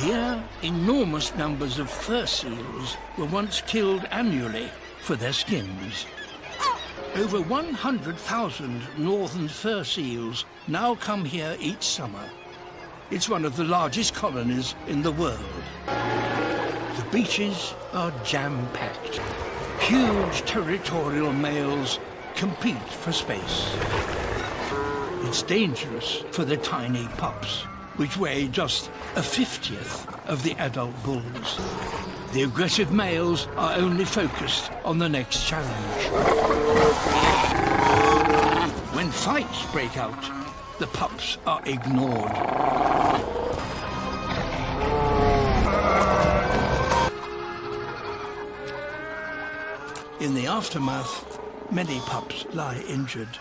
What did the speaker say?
Here, enormous numbers of fur seals were once killed annually for their skins. Over 100,000 northern fur seals now come here each summer. It's one of the largest colonies in the world. The beaches are jam-packed. Huge territorial males compete for space. It's dangerous for the tiny pups, which weigh just a 50th of the adult bulls. The aggressive males are only focused on the next challenge. When fights break out, the pups are ignored. In the aftermath, many pups lie injured.